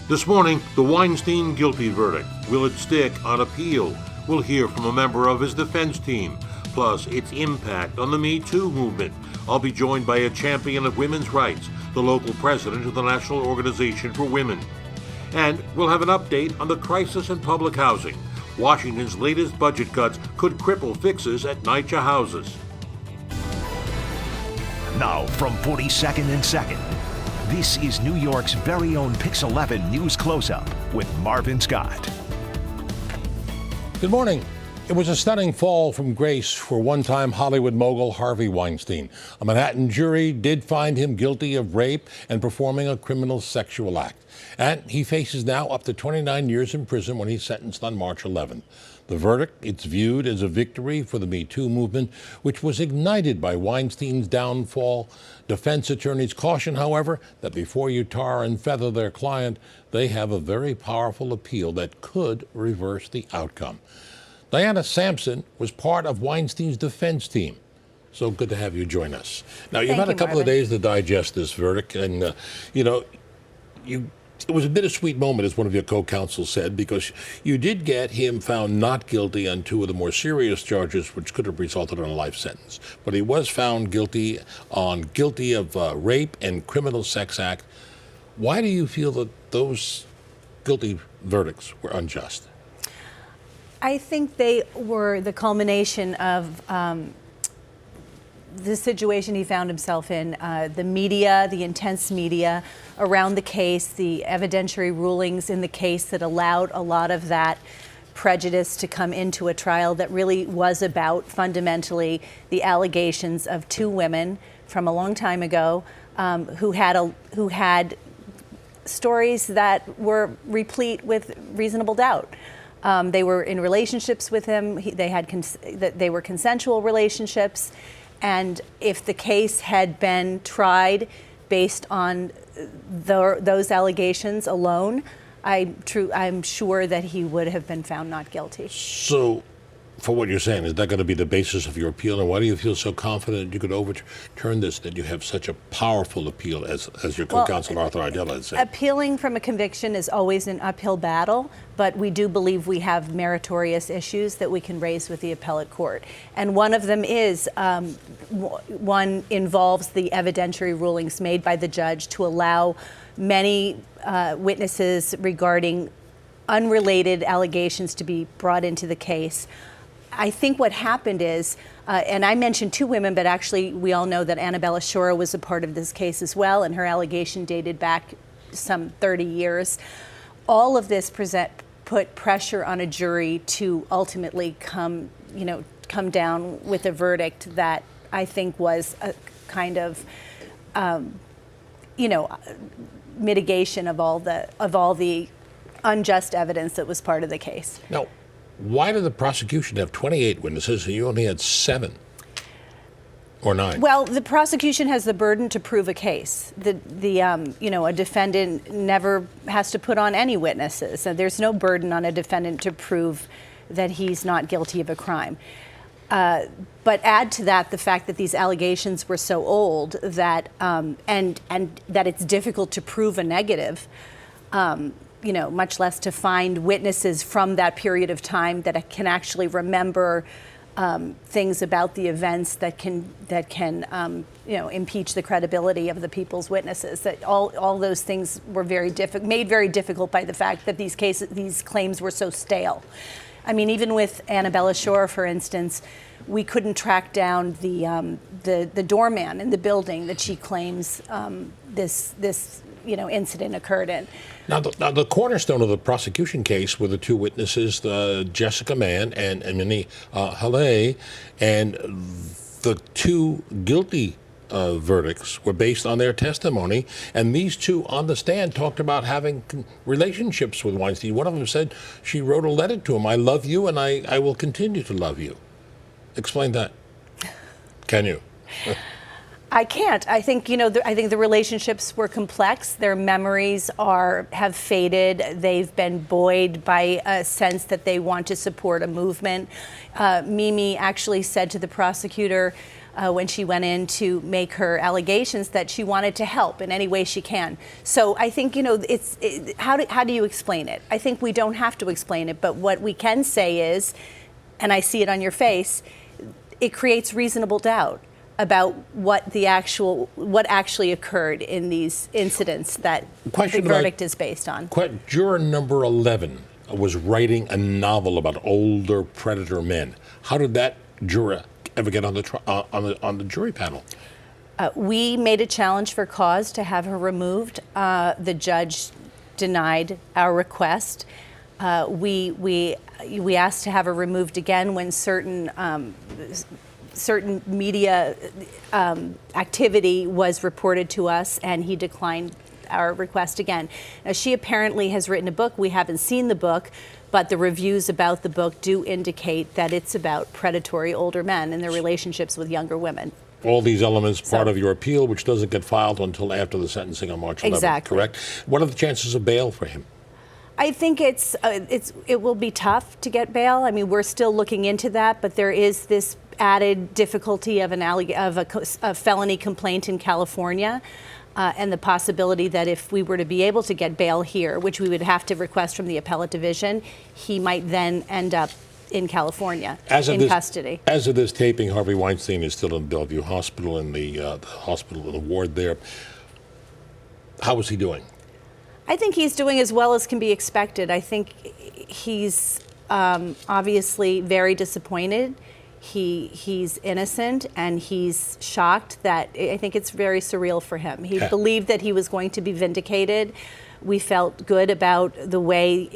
This morning, the Weinstein guilty verdict. Will it stick on appeal? We'll hear from a member of his defense team, plus its impact on the MeToo movement. I'll be joined by a champion of women's rights, the local president of the National Organization for Women. And we'll have an update on the crisis in public housing. Washington's latest budget cuts could cripple fixes at NYCHA houses. Now from 42nd and 2nd, this is New York's very own PIX11 News Closeup with Marvin Scott. Good morning. It was a stunning fall from grace for one-time Hollywood mogul Harvey Weinstein. A Manhattan jury did find him guilty of rape and performing a criminal sexual act. And he faces now up to 29 years in prison when he's sentenced on March 11th. The verdict, it's viewed as a victory for the MeToo movement, which was ignited by Weinstein's downfall. Defense attorneys caution, however, that before you tar and feather their client, they have a very powerful appeal that could reverse the outcome. Diana Sampson was part of Weinstein's defense team. So good to have you join us. Now, you've had a couple of days to digest this verdict, and, it was a bittersweet moment, as one of your co-counsels said, because you did get him found not guilty on two of the more serious charges, which could have resulted in a life sentence. But he was found guilty of rape and criminal sex act. Why do you feel that those guilty verdicts were unjust? I think they were the culmination of the situation he found himself in, the media, the intense media around the case, the evidentiary rulings in the case that allowed a lot of that prejudice to come into a trial that really was about fundamentally the allegations of two women from a long time ago who had stories that were replete with reasonable doubt. They were in relationships with him. They were consensual relationships. And if the case had been tried based on those allegations alone, I'm sure that he would have been found not guilty. So, for what you're saying, is that going to be the basis of your appeal? And why do you feel so confident you could overturn this, that you have such a powerful appeal, as your co-counsel Arthur Idella had said? Appealing from a conviction is always an uphill battle, but we do believe we have meritorious issues that we can raise with the appellate court. And one of them is, one involves the evidentiary rulings made by the judge to allow many witnesses regarding unrelated allegations to be brought into the case. I think what happened is, and I mentioned two women, but actually we all know that Annabella Shora was a part of this case as well, and her allegation dated back some 30 years. All of this put pressure on a jury to ultimately come down with a verdict that I think was a kind of, mitigation of all the unjust evidence that was part of the case. Now, why did the prosecution have 28 witnesses and you only had 7 or 9? Well, the prosecution has the burden to prove a case. A defendant never has to put on any witnesses. So there's no burden on a defendant to prove that he's not guilty of a crime. But add to that the fact that these allegations were so old that and that it's difficult to prove a negative. Much less to find witnesses from that period of time that can actually remember things about the events that can impeach the credibility of the people's witnesses. That all those things were made very difficult by the fact that these claims were so stale. I mean, even with Annabella Shore, for instance, we couldn't track down the doorman in the building that she claims this incident occurred in. Now, the cornerstone of the prosecution case were the two witnesses, Jessica Mann and Minnie Halle, and the two guilty verdicts were based on their testimony. And these two on the stand talked about having relationships with Weinstein. One of them said she wrote a letter to him, "I love you and I will continue to love you." Explain that. Can you? I can't. I think the relationships were complex. Their memories have faded. They've been buoyed by a sense that they want to support a movement. Mimi actually said to the prosecutor, when she went in to make her allegations, that she wanted to help in any way she can. So I think, how do you explain it? I think we don't have to explain it, but what we can say is, and I see it on your face, it creates reasonable doubt about what actually occurred in these incidents that the verdict is based on. Juror number 11 was writing a novel about older predator men. How did that juror ever get on the jury panel? We made a challenge for cause to have her removed. The judge denied our request. We asked to have her removed again when certain media activity was reported to us, and he declined our request again. Now, she apparently has written a book. We haven't seen the book, but the reviews about the book do indicate that it's about predatory older men and their relationships with younger women. All these elements part of your appeal, which doesn't get filed until after the sentencing on March 11th, exactly. Correct? What are the chances of bail for him? I think it will be tough to get bail. I mean, we're still looking into that, but there is this added difficulty of a felony complaint in California, and the possibility that if we were to be able to get bail here, which we would have to request from the appellate division, he might then end up in California in custody. As of this taping, Harvey Weinstein is still in Bellevue Hospital, in the hospital in the ward there. How is he doing? I think he's doing as well as can be expected. I think he's obviously very disappointed. He's innocent, and he's shocked. That I think it's very surreal for him. He believed that he was going to be vindicated. We felt good about the way,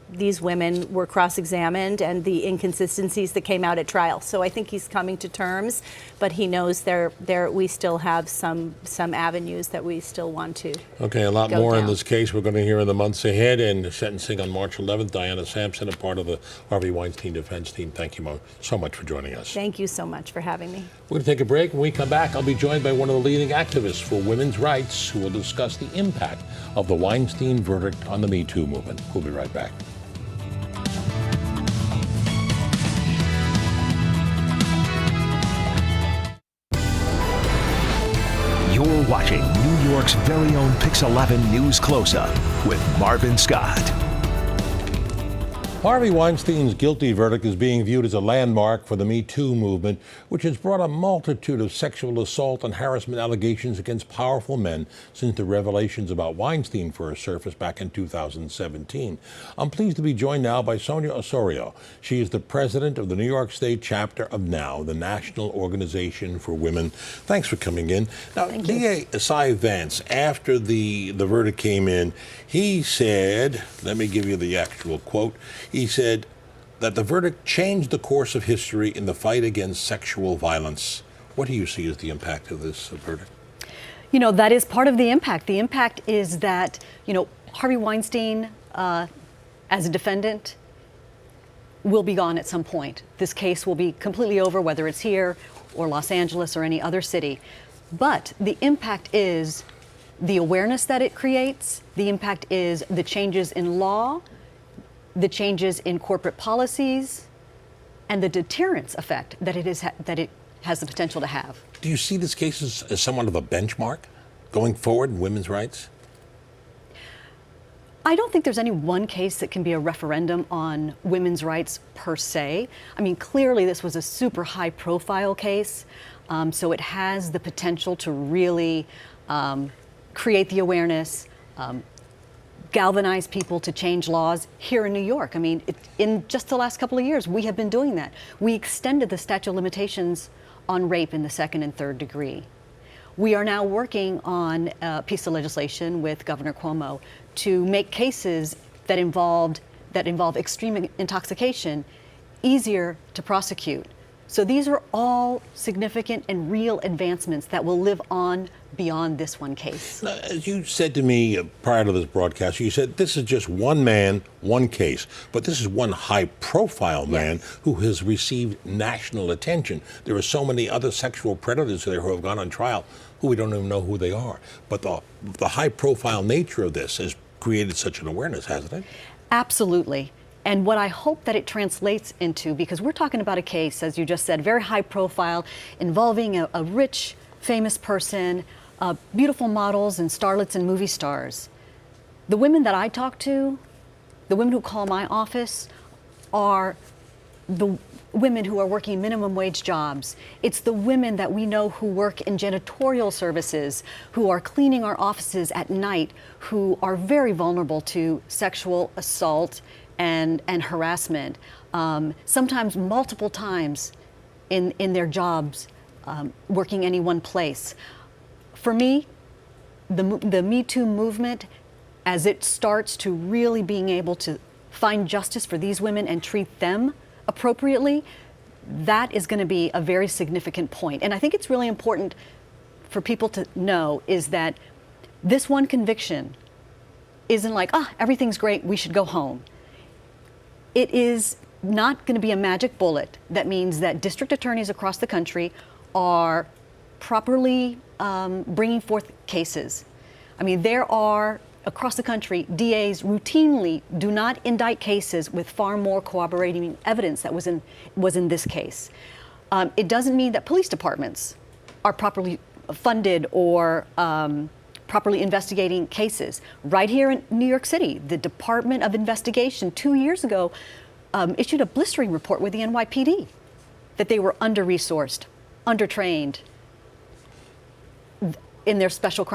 these women were cross-examined and the inconsistencies that came out at trial. So I think he's coming to terms, but he knows we still have some avenues that we still want to. Okay, a lot more in this case we're going to hear in the months ahead. And sentencing on March 11th, Diana Sampson, a part of the Harvey Weinstein defense team. Thank you so much for joining us. Thank you so much for having me. We're going to take a break. When we come back, I'll be joined by one of the leading activists for women's rights, who will discuss the impact of the Weinstein verdict on the MeToo movement. We'll be right back. You're watching New York's very own PIX11 News Closeup with Marvin Scott. Harvey Weinstein's guilty verdict is being viewed as a landmark for the MeToo movement, which has brought a multitude of sexual assault and harassment allegations against powerful men since the revelations about Weinstein first surfaced back in 2017. I'm pleased to be joined now by Sonia Osorio. She is the president of the New York State chapter of NOW, the National Organization for Women. Thanks for coming in. Now, DA Cy Vance, after the verdict came in, he said, let me give you the actual quote, he said that the verdict changed the course of history in the fight against sexual violence. What do you see as the impact of this verdict? That is part of the impact. The impact is that, Harvey Weinstein, as a defendant, will be gone at some point. This case will be completely over, whether it's here or Los Angeles or any other city. But the impact is the awareness that it creates. The impact is the changes in law, the changes in corporate policies, and the deterrence effect that it has the potential to have. Do you see this case as somewhat of a benchmark going forward in women's rights? I don't think there's any one case that can be a referendum on women's rights per se. I mean, clearly this was a super high profile case, so it has the potential to really create the awareness, galvanize people to change laws here in New York. I mean, in just the last couple of years, we have been doing that. We extended the statute of limitations on rape in the second and third degree. We are now working on a piece of legislation with Governor Cuomo to make cases that involve extreme intoxication easier to prosecute. So these are all significant and real advancements that will live on beyond this one case. Now, as you said to me prior to this broadcast, you said this is just one man, one case, but this is one high-profile man who has received national attention. There are so many other sexual predators there who have gone on trial who we don't even know who they are. But the high-profile nature of this has created such an awareness, hasn't it? Absolutely. And what I hope that it translates into, because we're talking about a case, as you just said, very high profile, involving a rich, famous person, beautiful models and starlets and movie stars. The women that I talk to, the women who call my office, are the women who are working minimum wage jobs. It's the women that we know who work in janitorial services, who are cleaning our offices at night, who are very vulnerable to sexual assault and harassment, sometimes multiple times in their jobs, working any one place. For me, the MeToo movement, as it starts to really being able to find justice for these women and treat them appropriately, that is going to be a very significant point. And I think it's really important for people to know is that this one conviction isn't like, everything's great, we should go home. It is not going to be a magic bullet that means that district attorneys across the country are properly bringing forth cases. I mean, there are, across the country, DAs routinely do not indict cases with far more corroborating evidence that was in this case. It doesn't mean that police departments are properly funded or properly investigating cases. Right here in New York City, the Department of Investigation 2 years ago issued a blistering report with the NYPD that they were under-resourced, under-trained in their special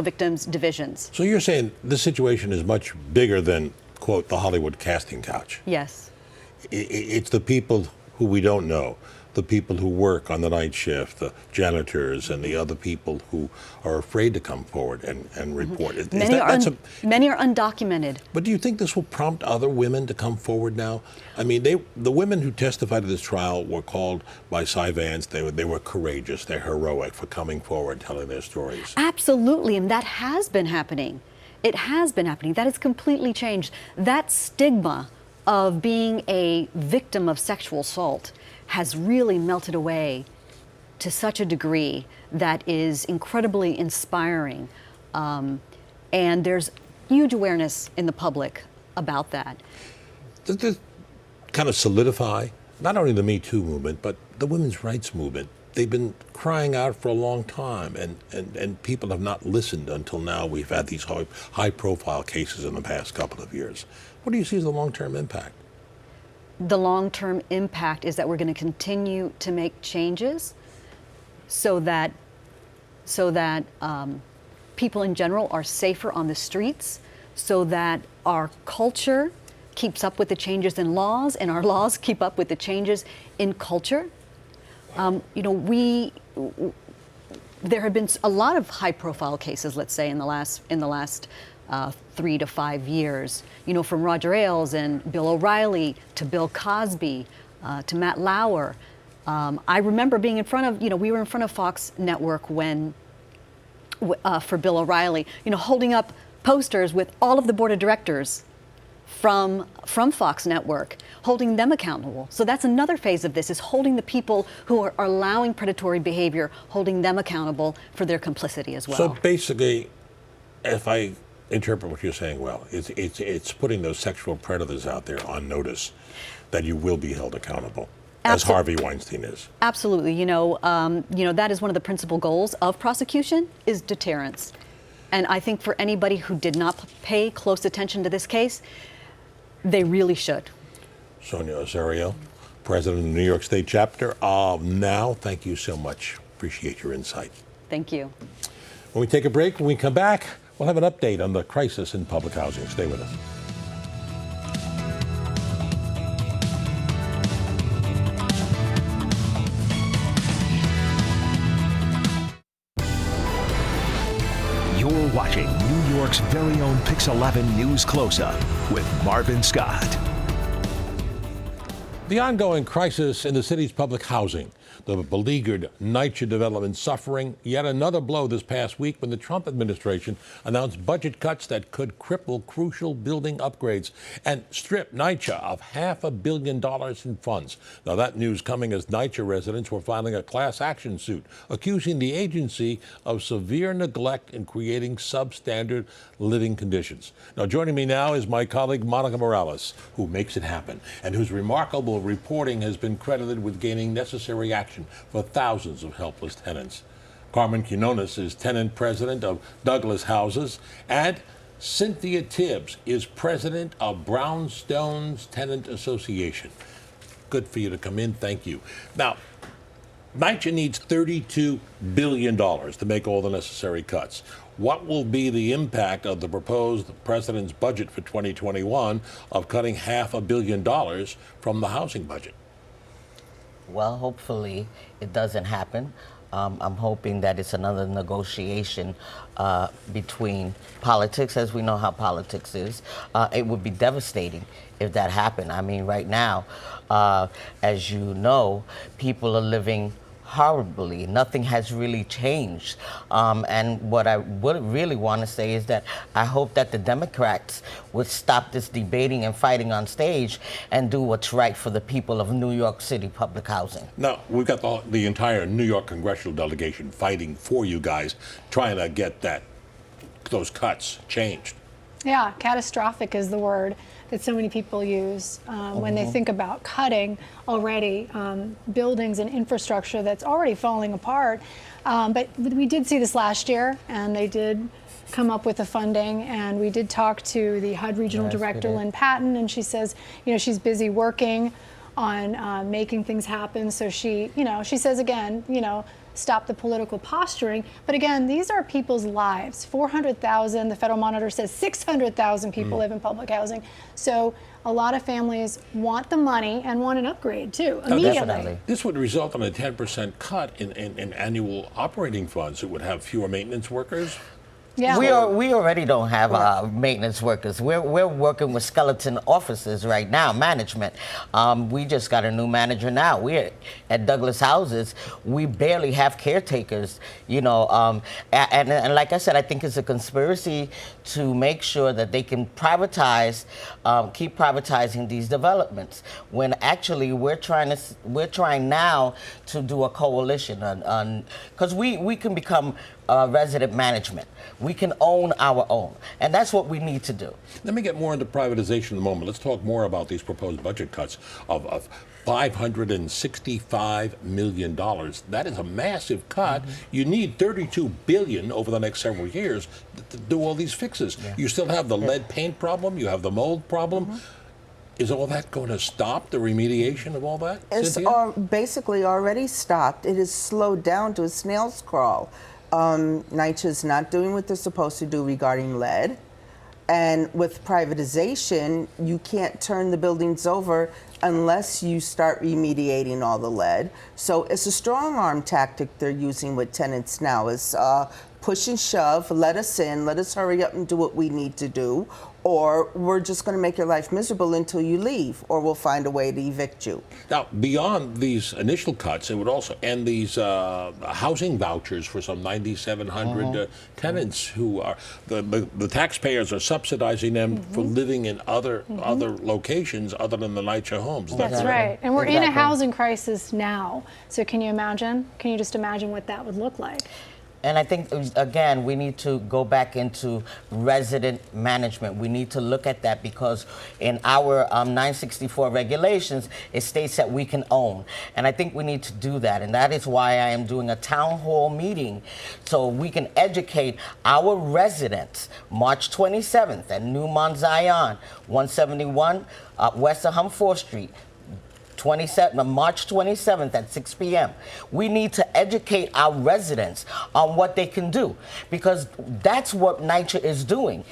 victims divisions. So you're saying this situation is much bigger than, quote, the Hollywood casting couch? Yes. It's the people who we don't know, the people who work on the night shift, the janitors and the other people who are afraid to come forward and report. Many are undocumented. But do you think this will prompt other women to come forward now? I mean, the women who testified at this trial were called by Cy Vance. They were courageous, they're heroic for coming forward, telling their stories. Absolutely, and that has been happening. It has been happening. That has completely changed. That stigma of being a victim of sexual assault has really melted away to such a degree that is incredibly inspiring. And there's huge awareness in the public about that. Does this kind of solidify not only the Me Too movement, but the women's rights movement? They've been crying out for a long time, and people have not listened until now. We've had these high-profile cases in the past couple of years. What do you see as the long-term impact? The long-term impact is that we're going to continue to make changes so that people in general are safer on the streets, so that our culture keeps up with the changes in laws and our laws keep up with the changes in culture. There have been a lot of high-profile cases, let's say, in the last 3 to 5 years. From Roger Ailes and Bill O'Reilly to Bill Cosby to Matt Lauer. I remember being in front of, we were in front of Fox Network when, for Bill O'Reilly, holding up posters with all of the board of directors from Fox Network, holding them accountable. So that's another phase of this, is holding the people who are allowing predatory behavior, holding them accountable for their complicity as well. So basically, if I interpret what you're saying well, it's putting those sexual predators out there on notice that you will be held accountable, as Harvey Weinstein is. Absolutely. That is one of the principal goals of prosecution, is deterrence. And I think for anybody who did not pay close attention to this case, they really should. Sonia Osorio, president of the New York State chapter of NOW, thank you so much. Appreciate your insight. Thank you. When we take a break, when we come back, we'll have an update on the crisis in public housing. Stay with us. You're watching New York's very own PIX11 News Closeup with Marvin Scott. The ongoing crisis in the city's public housing The beleaguered NYCHA development suffering yet another blow this past week when the Trump administration announced budget cuts that could cripple crucial building upgrades and strip NYCHA of $500 million in funds. Now, that news coming as NYCHA residents were filing a class action suit accusing the agency of severe neglect in creating substandard living conditions. Now, joining me now is my colleague Monica Morales, who makes it happen and whose remarkable reporting has been credited with gaining necessary action for thousands of helpless tenants. Carmen Quinones is tenant president of Douglas Houses, and Cynthia Tibbs is president of Brownstone's Tenant Association. Good for you to come in. Thank you. Now, NYCHA needs $32 billion to make all the necessary cuts. What will be the impact of the proposed president's budget for 2021 of cutting $500 million from the housing budget? Well, hopefully it doesn't happen. I'm hoping that it's another negotiation between politics, as we know how politics is. It would be devastating if that happened. I mean, right now, as you know, people are living horribly. Nothing has really changed. And what I would really want to say is that I hope that the Democrats would stop this debating and fighting on stage and do what's right for the people of New York City public housing. Now, we've got the entire New York congressional delegation fighting for you guys, trying to get those cuts changed. Yeah, catastrophic is the word that so many people use when they think about cutting already buildings and infrastructure that's already falling apart. But we did see this last year, and they did come up with the funding, and we did talk to the HUD regional director, Lynn Patton, and she says, she's busy working on making things happen. So she says again, stop the political posturing. But again, these are people's lives. 400,000, the Federal Monitor says 600,000 people live in public housing. So a lot of families want the money and want an upgrade too, immediately. Definitely. This would result in a 10% cut in annual operating funds. It would have fewer maintenance workers. Yeah. We already don't have maintenance workers. We're working with skeleton offices right now, management. We just got a new manager now. We're at Douglas Houses. We barely have caretakers, and like I said, I think it's a conspiracy to make sure that they can privatize, keep privatizing these developments. When actually we're trying now to do a coalition because we can become resident management. We can own our own, and that's what we need to do. Let me get more into privatization in a moment. Let's talk more about these proposed budget cuts of $565 million. That is a massive cut. You need $32 billion over the next several years to do all these fixes. Yeah. You still have the lead paint problem. You have the mold problem. Is all that going to stop the remediation of all that? It's basically already stopped. It is slowed down to a snail's crawl. NYCHA is not doing what they're supposed to do regarding lead. And with privatization, you can't turn the buildings over unless you start remediating all the lead. So it's a strong arm tactic they're using with tenants now. Is push and shove, let us in, let us hurry up and do what we need to do, or we're just going to make your life miserable until you leave, or we'll find a way to evict you. Now, beyond these initial cuts, it would also end these housing vouchers for some 9,700 tenants who are, the taxpayers are subsidizing them for living in other locations other than the NYCHA homes. That's right. And we're in a housing crisis now. So can you imagine? Can you just imagine what that would look like? And I think, again, we need to go back into resident management. We need to look at that because in our 964 regulations, it states that we can own. And I think we need to do that. And that is why I am doing a town hall meeting so we can educate our residents. March 27th at New Mont Zion, 171 West of 4th Street. March 27th at 6 p.m. We need to educate our residents on what they can do because that's what NYCHA is doing.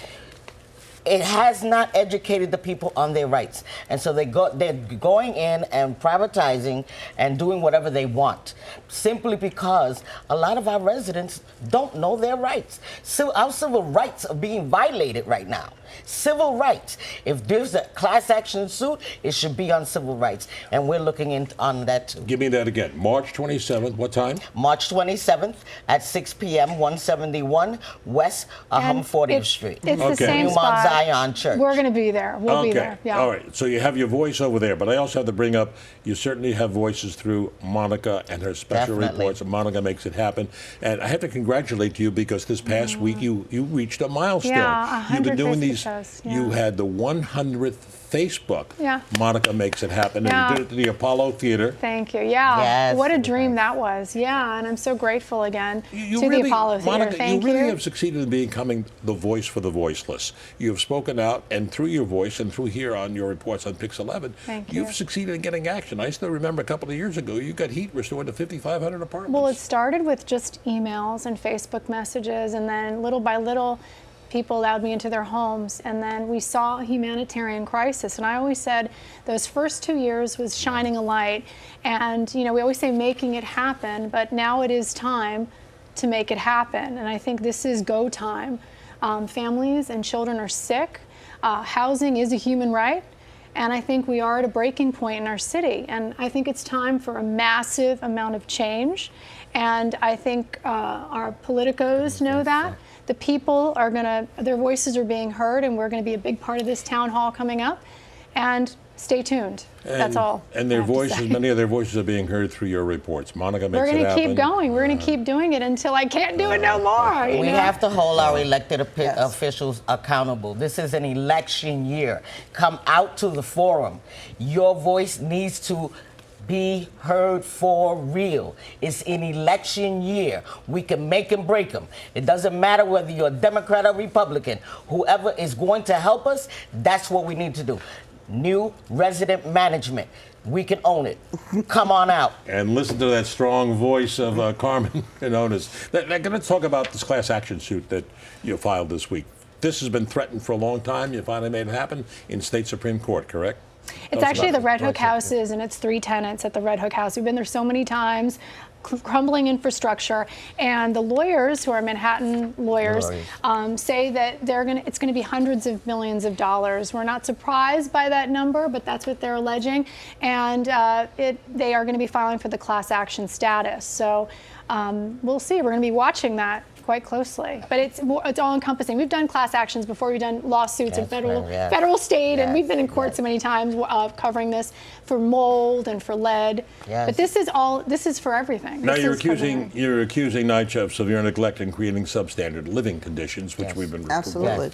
It has not educated the people on their rights. And so they're going in and privatizing and doing whatever they want simply because a lot of our residents don't know their rights. So our civil rights are being violated right now. Civil rights. If there's a class action suit, it should be on civil rights. And we're looking on that too. Give me that again. March 27th, what time? March 27th at 6 p.m., 171 West 40th Street. It's the same New spot. Mount Zion Church. We're going to be there. We'll be Okay. there. Yeah. All right. So you have your voice over there, but I also have to bring up, you certainly have voices through Monica and her special Definitely. reports. Monica makes it happen. And I have to congratulate you because this past week you reached a milestone. Yeah, You've been 100 doing Facebook these. posts, yeah. You had the 100th Facebook. Yeah. Monica makes it happen. Yeah. And you did it to the Apollo Theater. Thank you. Yeah. Yes, What a it dream was. that was. Yeah. And I'm so grateful again You to really, the Apollo Theater. Monica, Thank you really have succeeded in becoming the voice for the voiceless. You have spoken out, and through your voice and through here on your reports on PIX11, Thank you've you. succeeded in getting action. I still remember a couple of years ago, you got heat restored to 5,500 apartments. Well, it started with just emails and Facebook messages, and then little by little, people allowed me into their homes, and then we saw a humanitarian crisis. And I always said those first 2 years was shining a light, and we always say making it happen, but now it is time to make it happen. And I think this is go time. Families and children are sick. Housing is a human right. And I think we are at a breaking point in our city. And I think it's time for a massive amount of change. And I think our politicos know that. The people are their voices are being heard, and we're going to be a big part of this town hall coming up. And stay tuned. That's all. And their voices, many of their voices are being heard through your reports. Monica makes it happen. We're going to keep going. We're going to keep doing it until I can't do it no more. We have to hold our elected officials accountable. This is an election year. Come out to the forum. Your voice needs to be heard for real. It's an election year. We can make and break them. It doesn't matter whether you're a Democrat or Republican. Whoever is going to help us, that's what we need to do. New resident management. We can own it. Come on out. And listen to that strong voice of Carmen Quinones. They're going to talk about this class action suit that you filed this week. This has been threatened for a long time. You finally made it happen in state Supreme Court, correct? It's actually the Red Hook houses, and it's 3 tenants at the Red Hook house. We've been there so many times, crumbling infrastructure, and the lawyers, who are Manhattan lawyers, say that it's going to be hundreds of millions of dollars. We're not surprised by that number, but that's what they're alleging, and they are going to be filing for the class action status. So we'll see. We're going to be watching that quite closely, but it's all encompassing. We've done class actions before. We've done lawsuits in federal, state, and we've been in court so many times covering this for mold and for lead. But this is for everything. Now you're accusing NYCHA of severe neglect and creating substandard living conditions, which we've been Absolutely.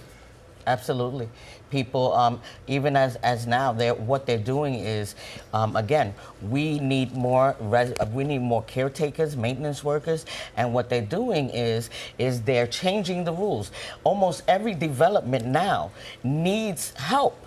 Absolutely. People, even as now, what they're doing is, again, we need more caretakers, maintenance workers, and what they're doing is they're changing the rules. Almost every development now needs help.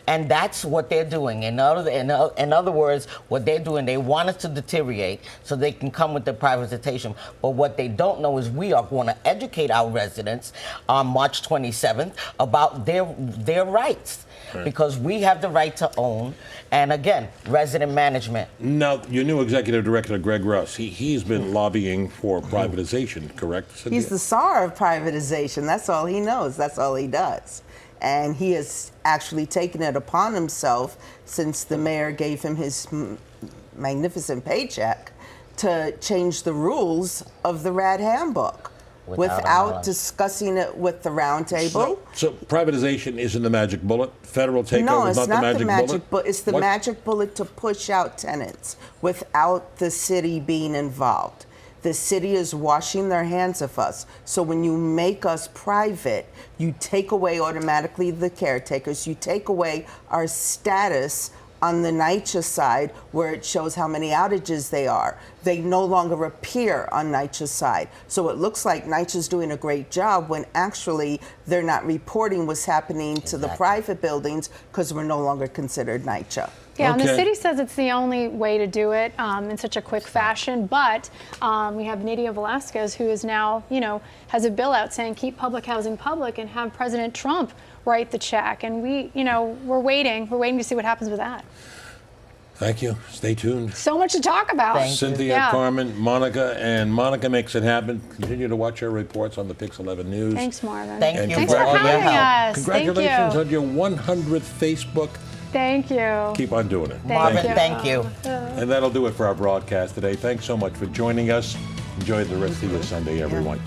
And that's what they're doing. In other words, what they're doing, they want us to deteriorate so they can come with the privatization. But what they don't know is we are going to educate our residents on March 27th about their rights. Because we have the right to own, and again, resident management. Now, your new executive director, Greg Russ, he's been lobbying for privatization, correct, Cynthia? He's the czar of privatization. That's all he knows. That's all he does. And he has actually taken it upon himself, since the mayor gave him his magnificent paycheck, to change the rules of the RAD handbook without discussing it with the roundtable. So privatization isn't the magic bullet? Federal takeover is not the magic bullet? It's the magic bullet to push out tenants without the city being involved. The city is washing their hands of us. So when you make us private, you take away automatically the caretakers, you take away our status on the NYCHA side, where it shows how many outages they are. They no longer appear on NYCHA's side. So it looks like NYCHA's doing a great job when actually they're not reporting what's happening to the private buildings, because we're no longer considered NYCHA. Yeah, and the city says it's the only way to do it in such a quick fashion. But we have Nydia Velasquez, who is now, has a bill out saying keep public housing public and have President Trump write the check. And we're waiting to see what happens with that. Thank you. Stay tuned. So much to talk about. Thank you. Cynthia, Yeah. Carmen, Monica, and Monica makes it happen. Continue to watch our reports on the PIX11 News. Thanks, Marvin. Thank And you Thanks for for all your having help. us. Congratulations Thank on your 100th Facebook. Thank you. Keep on doing it. Marvin, you. thank you. And that'll do it for our broadcast today. Thanks so much for joining us. Enjoy the rest of your Sunday, everyone.